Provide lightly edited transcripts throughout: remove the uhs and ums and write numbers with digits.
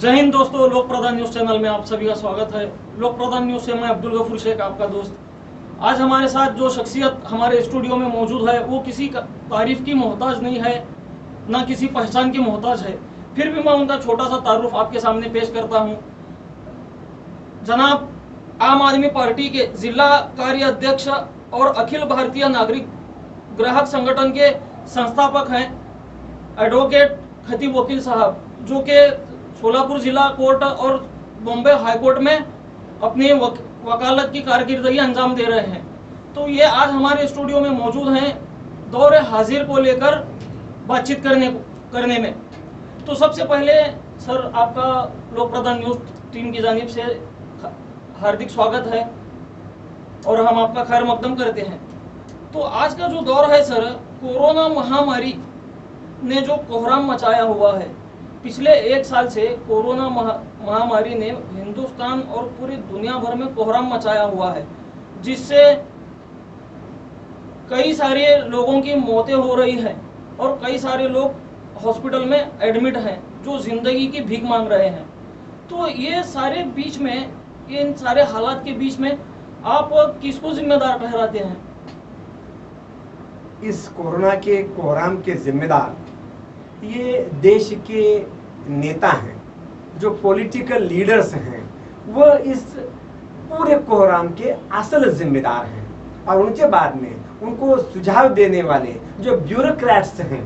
जय हिंद दोस्तों, लोक प्रधान न्यूज चैनल में आप सभी का स्वागत है। लोक प्रधान न्यूज से मैं अब्दुल गफूर शेख आपका दोस्त। आज हमारे साथ जो शख्सियत हमारे स्टूडियो में मौजूद है वो किसी तारीफ की मोहताज नहीं है, ना किसी पहचान की मोहताज है। फिर भी मैं उनका छोटा सा तारुफ आपके सामने पेश करता हूँ। जनाब आम आदमी पार्टी के जिला कार्य अध्यक्ष और अखिल भारतीय नागरिक ग्राहक संगठन के संस्थापक हैं एडवोकेट खतीब वकील साहब, जो कि सोलापुर जिला कोर्ट और बॉम्बे हाई कोर्ट में अपनी वकालत की कारकिर्दगी अंजाम दे रहे हैं। तो ये आज हमारे स्टूडियो में मौजूद हैं दौरे हाजिर को लेकर बातचीत करने में। तो सबसे पहले सर, आपका लोक प्रधान न्यूज टीम की जानिब से हार्दिक स्वागत है और हम आपका खैर मकदम करते हैं। तो आज का जो दौर है सर, कोरोना महामारी ने जो कोहराम मचाया हुआ है, पिछले एक साल से कोरोना महामारी ने हिंदुस्तान और पूरी दुनिया भर में कोहराम मचाया हुआ है, जिससे कई सारे लोगों की मौतें हो रही हैं और कई सारे लोग हॉस्पिटल में एडमिट हैं जो जिंदगी की भीख मांग रहे हैं। तो ये सारे बीच में, इन सारे हालात के बीच में आप किसको जिम्मेदार ठहराते हैं? इस कोरोना के कोहराम के जिम्मेदार ये देश के नेता हैं, जो पॉलिटिकल लीडर्स हैं, वो इस पूरे कोहराम के असल जिम्मेदार हैं। और उनके बाद में उनको सुझाव देने वाले जो ब्यूरोक्रेट्स हैं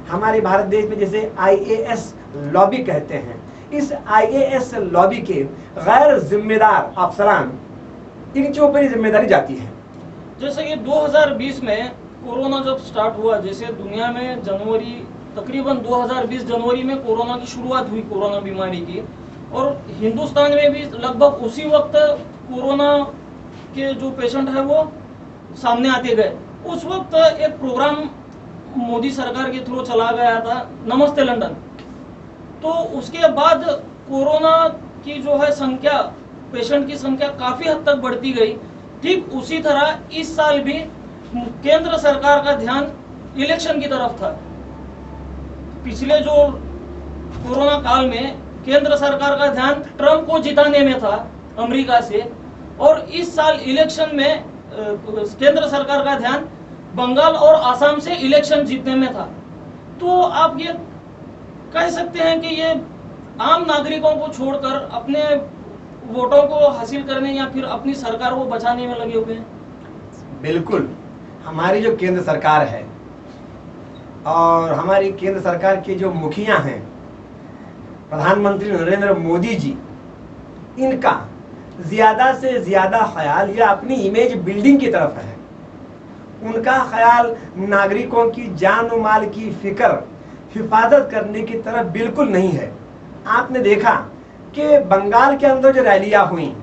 हमारे भारत देश में, जैसे आईएएस लॉबी कहते हैं, इस आईएएस लॉबी के गैर जिम्मेदार अफसरान, इनके ऊपर ही जिम्मेदारी जाती है। जैसे कि 2020 में कोरोना जब स्टार्ट हुआ, जैसे दुनिया में तकरीबन 2020 जनवरी में कोरोना की शुरुआत हुई, कोरोना बीमारी की, और हिंदुस्तान में भी लगभग उसी वक्त कोरोना के जो पेशेंट है वो सामने आते गए। उस वक्त एक प्रोग्राम मोदी सरकार के थ्रू चला गया था, नमस्ते लंदन। तो उसके बाद कोरोना की जो है संख्या, पेशेंट की संख्या काफी हद तक बढ़ती गई। ठीक उसी तरह इस साल भी केंद्र सरकार का ध्यान इलेक्शन की तरफ था। पिछले जो कोरोना काल में केंद्र सरकार का ध्यान ट्रंप को जिताने में था अमेरिका से, और इस साल इलेक्शन में केंद्र सरकार का ध्यान बंगाल और आसाम से इलेक्शन जीतने में था। तो आप ये कह सकते हैं कि ये आम नागरिकों को छोड़कर अपने वोटों को हासिल करने या फिर अपनी सरकार को बचाने में लगे हुए हैं। बिल्कुल, हमारी जो केंद्र सरकार है और हमारी केंद्र सरकार के जो मुखिया हैं, प्रधानमंत्री नरेंद्र मोदी जी, इनका ज्यादा से ज्यादा ख्याल या अपनी इमेज बिल्डिंग की तरफ है। उनका ख्याल नागरिकों की जान और माल की फिक्र, हिफाजत करने की तरफ बिल्कुल नहीं है। आपने देखा कि बंगाल के अंदर जो रैलियां हुई,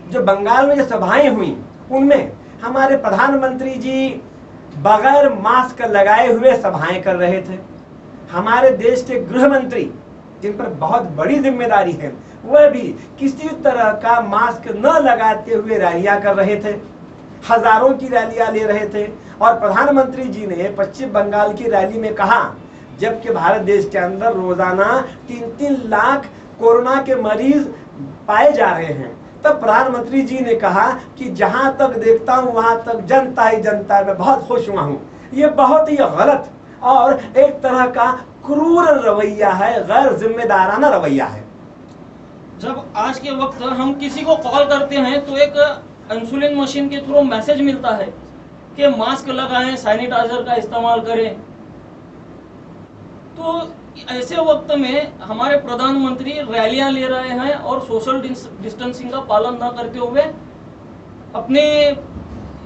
जो बंगाल में जो सभाएं हुई, उनमें हमारे प्रधानमंत्री जी बगैर मास्क लगाए हुए सभाएं कर रहे थे। हमारे देश के गृह मंत्री, जिन पर बहुत बड़ी जिम्मेदारी है, वह भी किसी तरह का मास्क न लगाते हुए रैलियां कर रहे थे, हजारों की रैलियां ले रहे थे। और प्रधानमंत्री जी ने पश्चिम बंगाल की रैली में कहा, जबकि भारत देश के अंदर रोजाना 3-3 लाख कोरोना के मरीज पाए जा रहे हैं, तब प्रधानमंत्री जी ने कहा कि जहां तक देखता हूं वहां तक जनता ही जनता, मैं बहुत खुश हुआ हूं। ये बहुत ही गलत और एक तरह का क्रूर रवैया है, गैर जिम्मेदाराना रवैया है। जब आज के वक्त हम किसी को कॉल करते हैं तो एक इंसुलिन मशीन के थ्रू मैसेज मिलता है कि मास्क लगाएं, सैनिटाइजर का इस्तेमाल करें। तो ऐसे वक्त में हमारे प्रधानमंत्री रैलियां ले रहे हैं और सोशल डिस्टेंसिंग का पालन न करते हुए अपने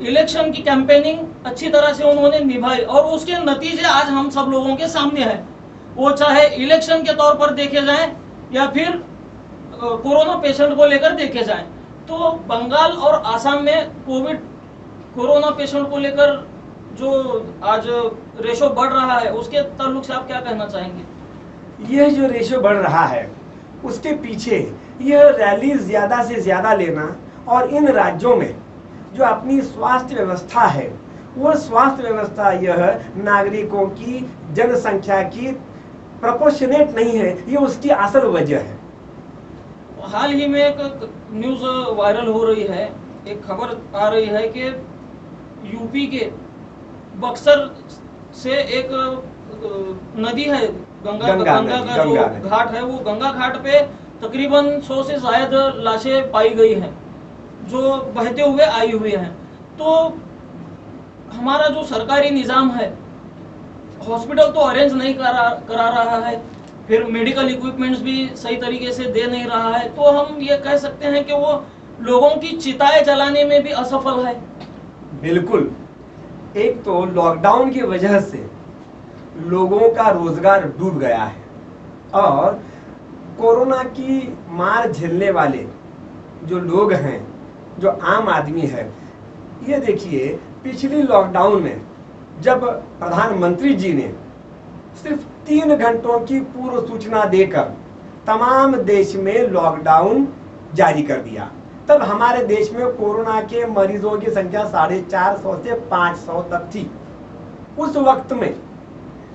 इलेक्शन की कैंपेनिंग अच्छी तरह से उन्होंने निभाई, और उसके नतीजे आज हम सब लोगों के सामने हैं। वो चाहे इलेक्शन के तौर पर देखे जाएं या फिर कोरोना पेशेंट को लेकर देखे जाएं। तो बंगाल और आसाम में कोरोना पेशेंट को लेकर जो आज रेशो बढ़ रहा है, उसके ताल्लुक से आप क्या कहना चाहेंगे? यह जो रेशो बढ़ रहा है, उसके पीछे यह रैली ज्यादा से ज्यादा लेना, और इन राज्यों में जो अपनी स्वास्थ्य व्यवस्था है, वह स्वास्थ्य व्यवस्था यह नागरिकों की जनसंख्या की प्रोपोर्शनेट नहीं है, ये उसकी असल वजह है। हाल ही में एक न्यूज वायरल हो रही है, एक खबर आ रही है कि यूपी के बक्सर से एक नदी है, गंगा का जो नदी। घाट है, वो गंगा घाट पे तकरीबन 100 से शायद लाशें पाई गई हैं जो बहते हुए आई हुई हैं। तो हमारा जो सरकारी निजाम है, हॉस्पिटल तो अरेंज नहीं करा रहा है, फिर मेडिकल इक्विपमेंट्स भी सही तरीके से दे नहीं रहा है, तो हम ये कह सकते हैं कि वो लोगों की चिताएं जलाने में भी असफल है। बिल्कुल। एक तो लॉकडाउन की वजह से लोगों का रोजगार डूब गया है और कोरोना की मार झेलने वाले जो लोग हैं, जो आम आदमी है, ये देखिए पिछली लॉकडाउन में जब प्रधानमंत्री जी ने सिर्फ 3 घंटों की पूर्व सूचना देकर तमाम देश में लॉकडाउन जारी कर दिया, तब हमारे देश में कोरोना के मरीजों की संख्या 450 से 500 तक थी। उस वक्त में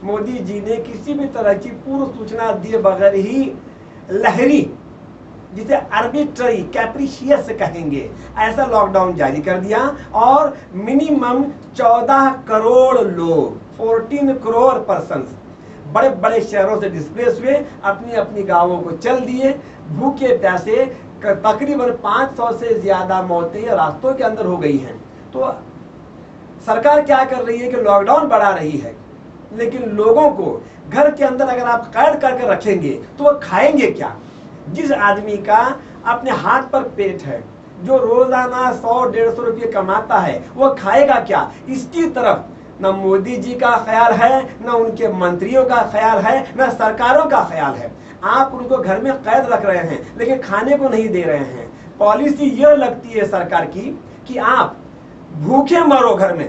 मोदी जी ने किसी भी तरह की पूर्व सूचना दिए बगैर ही लहरी, जिसे आर्बिट्ररी कैप्रिशियस कहेंगे, ऐसा लॉकडाउन जारी कर दिया और मिनिमम 14 करोड़ लोग, 14 करोड़ पर्सन्स बड़े बड़े शहरों से डिस्प्लेस हुए, अपनी अपनी गांवों को चल दिए, भूखे प्यासे। तकरीबन 500 से ज्यादा मौतें रास्तों के अंदर हो गई हैं। तो सरकार क्या कर रही है कि लॉकडाउन बढ़ा रही है, लेकिन लोगों को घर के अंदर अगर आप कैद करके रखेंगे तो वो खाएंगे क्या? जिस आदमी का अपने हाथ पर पेट है, जो रोजाना 100-150 रुपये कमाता है, वो खाएगा क्या? इसकी तरफ न मोदी जी का ख्याल है, न उनके मंत्रियों का ख्याल है, न सरकारों का ख्याल है। आप उनको घर में कैद रख रहे हैं लेकिन खाने को नहीं दे रहे हैं। पॉलिसी यह लगती है सरकार की कि आप भूखे मरो, घर में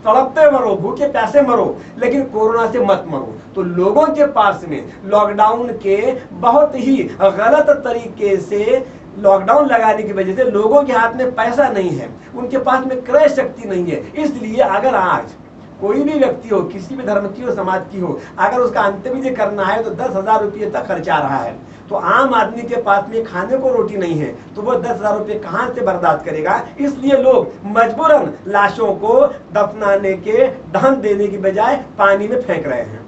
तड़पते मरो, भूखे प्यासे मरो, लेकिन कोरोना से मत मरो। तो लोगों के पास में लॉकडाउन के बहुत ही गलत तरीके से लॉकडाउन लगाने की वजह से लोगों के हाथ में पैसा नहीं है, उनके पास में क्रय शक्ति नहीं है। इसलिए अगर आज कोई भी व्यक्ति हो, किसी भी धर्म की हो, समाज की हो, अगर उसका अंत्यविधि करना है तो 10,000 रुपये तक खर्चा रहा है। तो आम आदमी के पास में खाने को रोटी नहीं है तो वो 10,000 रुपये कहाँ से बर्दाश्त करेगा? इसलिए लोग मजबूरन लाशों को दफनाने के दान देने की बजाय पानी में फेंक रहे हैं।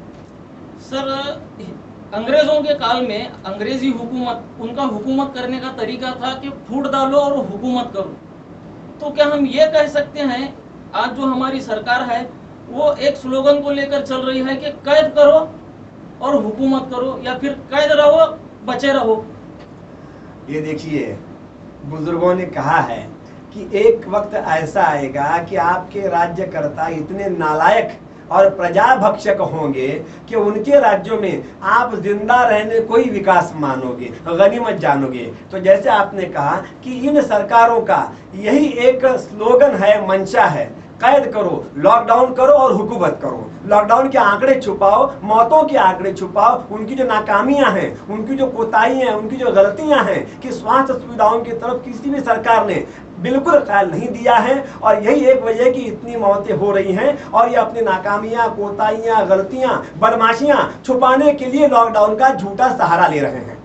सर, अंग्रेजों के काल में अंग्रेजी हुकूमत, उनका हुकूमत करने का तरीका था कि फूट डालो और हुकूमत करो। तो क्या हम ये कह सकते हैं आज जो हमारी सरकार है वो एक स्लोगन को लेकर चल रही है कि कैद करो और हुकूमत करो, या फिर कैद रहो बचे रहो? ये देखिए, बुजुर्गों ने कहा है कि एक वक्त ऐसा आएगा कि आपके राज्यकर्ता इतने नालायक और प्रजाभक्षक होंगे कि उनके राज्यों में आप जिंदा रहने को ही विकास मानोगे, गनीमत जानोगे। तो जैसे आपने कहा कि इन सरकारों का यही एक स्लोगन है, मंशा है, कैद करो, लॉकडाउन करो और हुकूमत करो। लॉकडाउन के आंकड़े छुपाओ, मौतों के आंकड़े छुपाओ, उनकी जो नाकामियां हैं, उनकी जो कोताहियां हैं, उनकी जो गलतियां हैं कि स्वास्थ्य सुविधाओं की तरफ किसी भी सरकार ने बिल्कुल ख्याल नहीं दिया है। और यही एक वजह कि इतनी मौतें हो रही हैं और ये अपनी नाकामियां, कोताहियां, गलतियां, बदमाशियां छुपाने के लिए लॉकडाउन का झूठा सहारा ले रहे हैं।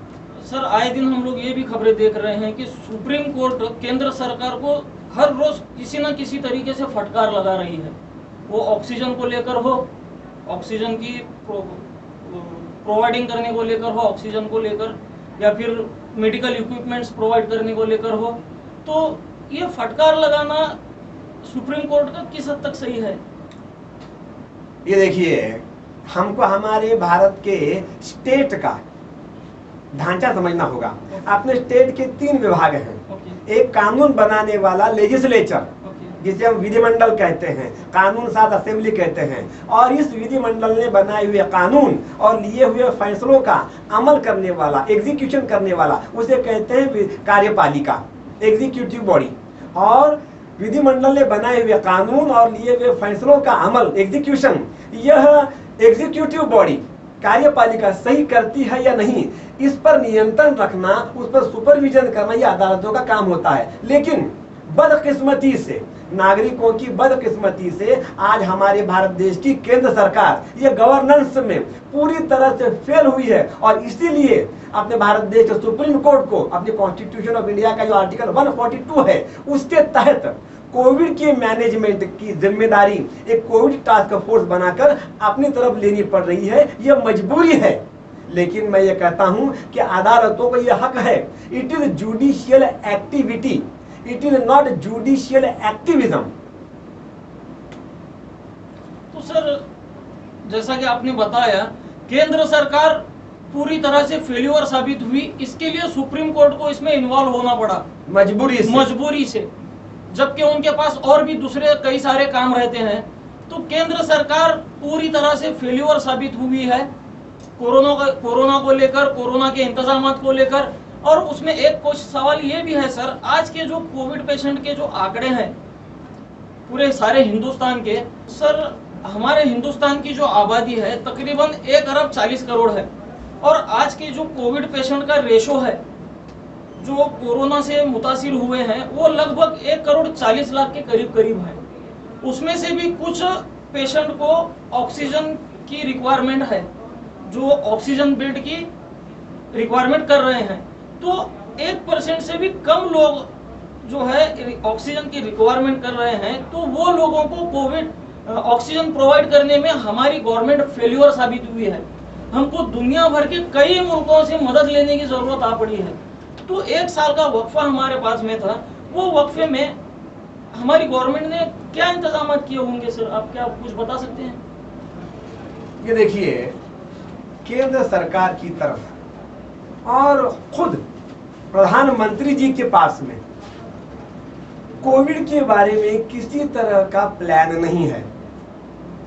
सर, आए दिन हम लोग ये भी खबरें देख रहे हैं कि सुप्रीम कोर्ट केंद्र सरकार को हर रोज किसी न किसी तरीके से फटकार लगा रही है। वो ऑक्सीजन को लेकर हो, ऑक्सीजन की प्रोवाइडिंग करने को लेकर हो, ऑक्सीजन को लेकर, या फिर मेडिकल इक्विपमेंट्स प्रोवाइड करने को लेकर हो। तो ये फटकार लगाना सुप्रीम कोर्ट का किस हद तक सही है? ये देखिए, हमको हमारे भारत के स्टेट का ढांचा समझना होगा। अपने स्टेट के 3 विभाग हैं। एक कानून बनाने वाला लेजिस्लेचर, जिसे हम विधिमंडल कहते हैं, कानून साथ असेंबली कहते हैं, और इस विधिमंडल ने बनाए हुए कानून और लिए हुए फैसलों का अमल करने वाला, एग्जीक्यूशन करने वाला, उसे कहते हैं कार्यपालिका, एग्जीक्यूटिव बॉडी। और विधिमंडल ने बनाए हुए कानून और लिए हुए फैसलों का अमल, एग्जीक्यूशन, यह एग्जीक्यूटिव बॉडी, कार्यपालिका सही करती है या नहीं, इस पर नियंत्रण रखना, उस पर सुपरविजन करना, यह अदालतों का काम होता है। लेकिन बदकिस्मती से, नागरिकों की बदकिस्मती से आज हमारे भारत देश की केंद्र सरकार ये गवर्नेंस में पूरी तरह से फेल हुई है। और इसीलिए अपने भारत देश के सुप्रीम कोर्ट को अपने कॉन्स्टिट्यूशन ऑफ इंडिया का जो आर्टिकल 142 है उसके तहत कोविड के मैनेजमेंट की जिम्मेदारी एक कोविड टास्क फोर्स बनाकर अपनी तरफ लेनी पड़ रही है। यह मजबूरी है, लेकिन मैं ये कहता हूं कि अदालतों को यह हक है। It is judicial activity, it is not judicial activism. तो सर, जैसा कि आपने बताया, केंद्र सरकार पूरी तरह से फेल्यूर साबित हुई, इसके लिए सुप्रीम कोर्ट को इसमें इन्वॉल्व होना पड़ा मजबूरी से, जबकि उनके पास और भी दूसरे कई सारे काम रहते हैं। तो केंद्र सरकार पूरी तरह से फेल्यूर साबित हुई है कोरोना को लेकर, कोरोना के इंतजाम को लेकर। और उसमें एक कुछ सवाल ये भी है सर, आज के जो कोविड पेशेंट के जो आंकड़े हैं पूरे सारे हिंदुस्तान के, सर हमारे हिंदुस्तान की जो आबादी है तकरीबन 1 अरब 40 करोड़ है, और आज के जो कोविड पेशेंट का रेशो है जो कोरोना से मुतासिर हुए हैं वो लगभग 1 करोड़ 40 लाख के करीब है। उसमें से भी कुछ पेशेंट को ऑक्सीजन की रिक्वायरमेंट है, जो ऑक्सीजन बेड की रिक्वायरमेंट कर रहे हैं। तो 1% से भी कम लोग जो है ऑक्सीजन की रिक्वायरमेंट कर रहे हैं, तो वो लोगों को कोविड ऑक्सीजन प्रोवाइड करने में हमारी गवर्नमेंट फेल्यूर साबित हुई है। हमको दुनिया भर के कई मुल्कों से मदद लेने की जरूरत आ पड़ी है। तो 1 साल का वक्फा हमारे पास में था, वो वक्फे में हमारी गवर्नमेंट ने क्या इंतजाम किए होंगे सर, आप क्या कुछ बता सकते हैं? ये देखिए, केंद्र सरकार की तरफ और खुद प्रधानमंत्री जी के पास में कोविड के बारे में किसी तरह का प्लान नहीं है।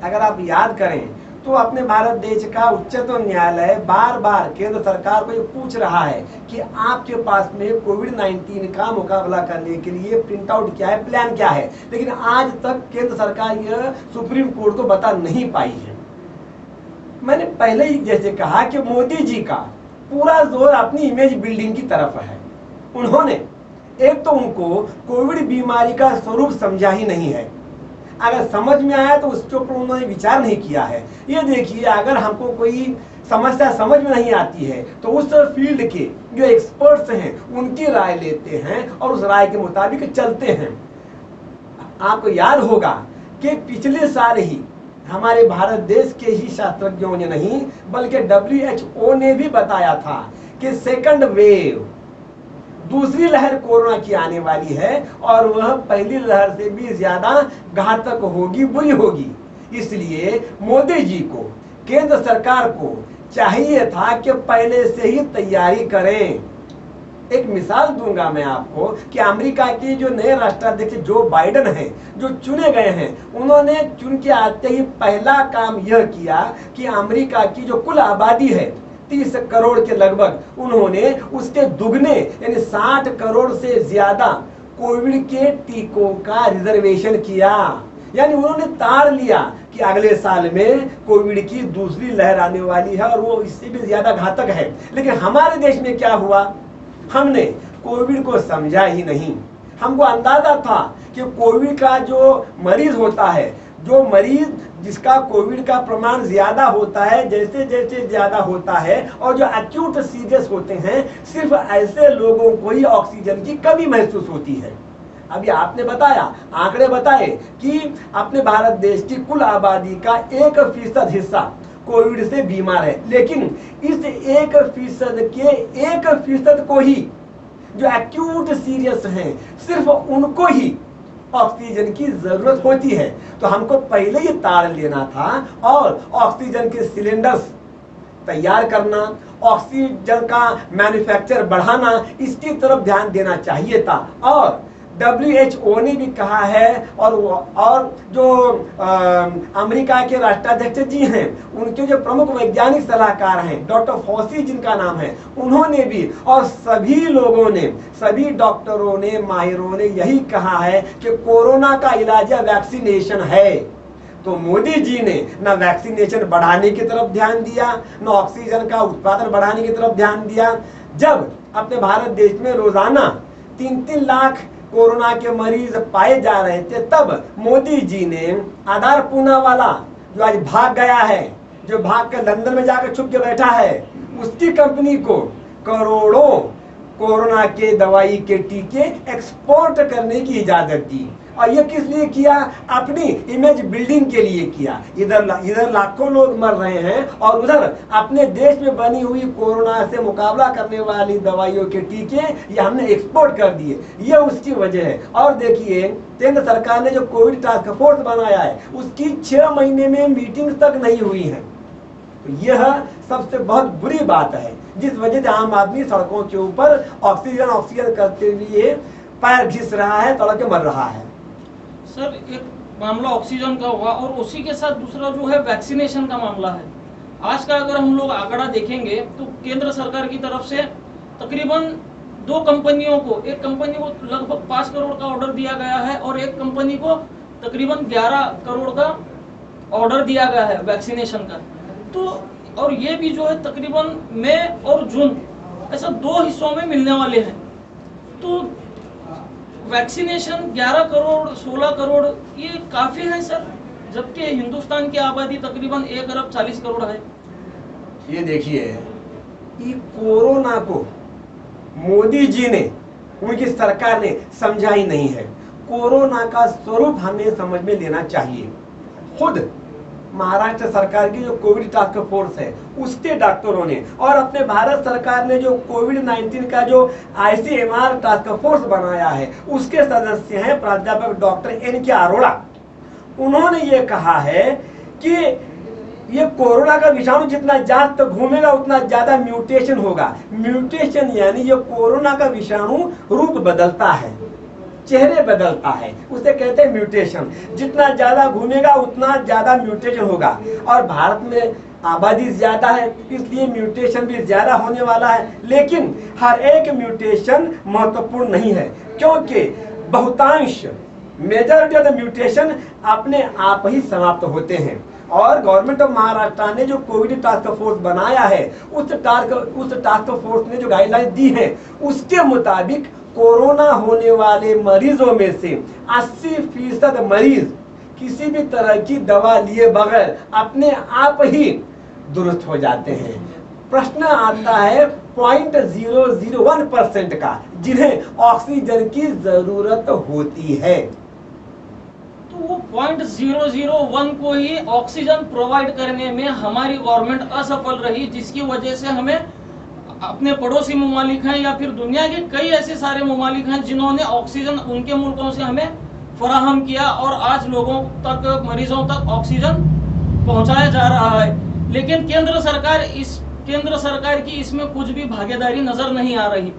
अगर आप याद करें तो अपने भारत देश का उच्चतम न्यायालय बार बार केंद्र सरकार को ये पूछ रहा है कि आपके पास में कोविड-19 का मुकाबला करने के लिए प्रिंट आउट क्या है, प्लान क्या है, लेकिन आज तक केंद्र सरकार यह सुप्रीम कोर्ट को बता नहीं पाई है। मैंने पहले ही जैसे कहा कि मोदी जी का पूरा जोर अपनी इमेज बिल्डिंग की तरफ है। उन्होंने एक तो उनको कोविड बीमारी का स्वरूप समझा ही नहीं है, अगर समझ में आया तो उसके ऊपर उन्होंने विचार नहीं किया है। ये देखिए, अगर हमको कोई समस्या समझ में नहीं आती है तो उस फील्ड के जो एक्सपर्ट्स हैं उनकी राय लेते हैं और उस राय के मुताबिक चलते हैं। आपको याद होगा कि पिछले साल ही हमारे भारत देश के ही शास्त्रज्ञों ने नहीं बल्कि WHO ने भी बताया था कि सेकंड वेव, दूसरी लहर कोरोना की आने वाली है और वह पहली लहर से भी ज्यादा घातक होगी, बुरी होगी। इसलिए मोदी जी को, केंद्र सरकार को चाहिए था कि पहले से ही तैयारी करें। एक मिसाल दूंगा मैं आपको कि अमेरिका के जो नए राष्ट्राध्यक्ष जो बाइडेन हैं, जो चुने गए हैं, उन्होंने चुन के आते ही पहला काम यह किया कि अमेरिका की जो कुल आबादी है 30 करोड़ के लगभग, उन्होंने उसके दुगने यानी 60 करोड़ से ज्यादा कोविड के टीकों का रिजर्वेशन किया। यानी उन्होंने ताड़ लिया कि अगले साल में कोविड की दूसरी लहर आने वाली है और वो इससे भी ज्यादा घातक है। लेकिन हमारे देश में क्या हुआ, हमने कोविड को समझा ही नहीं। हमको अंदाजा था कि कोविड का जो मरीज होता है, जो मरीज जिसका कोविड का प्रमाण ज्यादा होता है, जैसे जैसे ज्यादा होता है और जो एक्यूट सीरियस होते हैं, सिर्फ ऐसे लोगों को ही ऑक्सीजन की कमी महसूस होती है। अभी आपने बताया, आंकड़े बताए कि अपने भारत देश की कुल आबादी का 1% हिस्सा कोविड से बीमार है, लेकिन इस 1% के 1% को ही जो एक्यूट सीरियस हैं, सिर्फ उनको ही ऑक्सीजन की जरूरत होती है। तो हमको पहले ही ताड़ लेना था और ऑक्सीजन के सिलेंडर्स तैयार करना, ऑक्सीजन का मैन्युफैक्चर बढ़ाना, इसकी तरफ ध्यान देना चाहिए था। और WHO ने भी कहा है और जो अमेरिका के राष्ट्राध्यक्ष जी हैं, उनके जो प्रमुख वैज्ञानिक सलाहकार हैं डॉक्टर फॉसी जिनका नाम है, उन्होंने भी और सभी लोगों ने, सभी डॉक्टरों ने, माहिरों ने यही कहा है कि कोरोना का इलाज वैक्सीनेशन है। तो मोदी जी ने न वैक्सीनेशन बढ़ाने की तरफ ध्यान दिया, न ऑक्सीजन का उत्पादन बढ़ाने की तरफ ध्यान दिया। जब अपने भारत देश में रोजाना 3-3 लाख कोरोना के मरीज पाए जा रहे थे, तब मोदी जी ने आधार पूना वाला जो आज भाग गया है, जो भाग कर लंदन में जाकर छुप के बैठा है, उसकी कंपनी को करोड़ों कोरोना के दवाई के टीके एक्सपोर्ट करने की इजाजत दी। और ये किस लिए किया? अपनी इमेज बिल्डिंग के लिए किया। इधर लाखों लोग मर रहे हैं और उधर अपने देश में बनी हुई कोरोना से मुकाबला करने वाली दवाइयों के टीके ये हमने एक्सपोर्ट कर दिए। ये उसकी वजह है। और देखिए, केंद्र सरकार ने जो कोविड टास्क फोर्स बनाया है, उसकी 6 महीने में मीटिंग तक नहीं हुई है। तो यह सबसे बहुत बुरी बात है, जिस वजह से आम आदमी सड़कों के ऊपर ऑक्सीजन करते हुए पैर घिस रहा है, तड़प के मर रहा है। सर, एक मामला ऑक्सीजन का हुआ और उसी के साथ दूसरा जो है वैक्सीनेशन का मामला है। आज का अगर हम लोग आंकड़ा देखेंगे तो केंद्र सरकार की तरफ से तकरीबन 2 कंपनियों को, एक कंपनी को लगभग 5 करोड़ का ऑर्डर दिया गया है और एक कंपनी को तकरीबन 11 करोड़ का ऑर्डर दिया गया है वैक्सीनेशन का। तो और ये भी जो है तकरीबन मई और जून, ऐसा 2 हिस्सों में मिलने वाले हैं। तो वैक्सीनेशन 11 करोड़ 16 करोड़ ये काफी है सर, जबकि हिंदुस्तान की आबादी तकरीबन 1 अरब 40 करोड़ है। ये देखिए, ये कोरोना को मोदी जी ने, उनकी सरकार ने समझा ही नहीं है। कोरोना का स्वरूप हमें समझ में लेना चाहिए। खुद महाराष्ट्र सरकार की जो कोविड टास्क फोर्स है, उसके डॉक्टरों ने और अपने भारत सरकार ने जो कोविड-19 का जो ICMR टास्क फोर्स बनाया है, उसके सदस्य हैं प्राध्यापक डॉक्टर NK अरोड़ा। उन्होंने ये कहा है कि ये कोरोना का विषाणु जितना ज्यादा घूमेगा उतना ज्यादा म्यूटेशन होगा। म्यूटेशन यानी ये कोरोना का विषाणु रूप बदलता है, चेहरे बदलता है, उसे कहते हैं म्यूटेशन। जितना ज्यादा घूमेगा उतना ज्यादा म्यूटेशन होगा। और भारत में आबादी ज्यादा है, इसलिए म्यूटेशन भी ज्यादा होने वाला है। लेकिन हर एक म्यूटेशन महत्वपूर्ण नहीं है, क्योंकि बहुतांश मेजॉरिटी ऑफ द म्यूटेशन अपने आप ही समाप्त होते हैं। और गवर्नमेंट ऑफ महाराष्ट्र ने जो कोविड टास्क फोर्स बनाया है, उस टास्क फोर्स ने जो गाइडलाइन दी है, उसके मुताबिक कोरोना होने वाले मरीजों में से 80% मरीज किसी भी तरह की दवा लिए बगैर अपने आप ही दुरुस्त हो जाते हैं। प्रश्न आता है 0.001% का, जिन्हें ऑक्सीजन की जरूरत होती है। तो वो 0.001 को ही ऑक्सीजन प्रोवाइड करने में हमारी गवर्नमेंट असफल रही, जिसकी वजह से हमें अपने पड़ोसी ममालिक हैं या फिर दुनिया के कई ऐसे सारे ममालिक हैं जिन्होंने ऑक्सीजन उनके मुल्कों से हमें फराहम किया और आज लोगों तक, मरीजों तक ऑक्सीजन पहुंचाया जा रहा है। लेकिन केंद्र सरकार की इसमें कुछ भी भागीदारी नजर नहीं आ रही।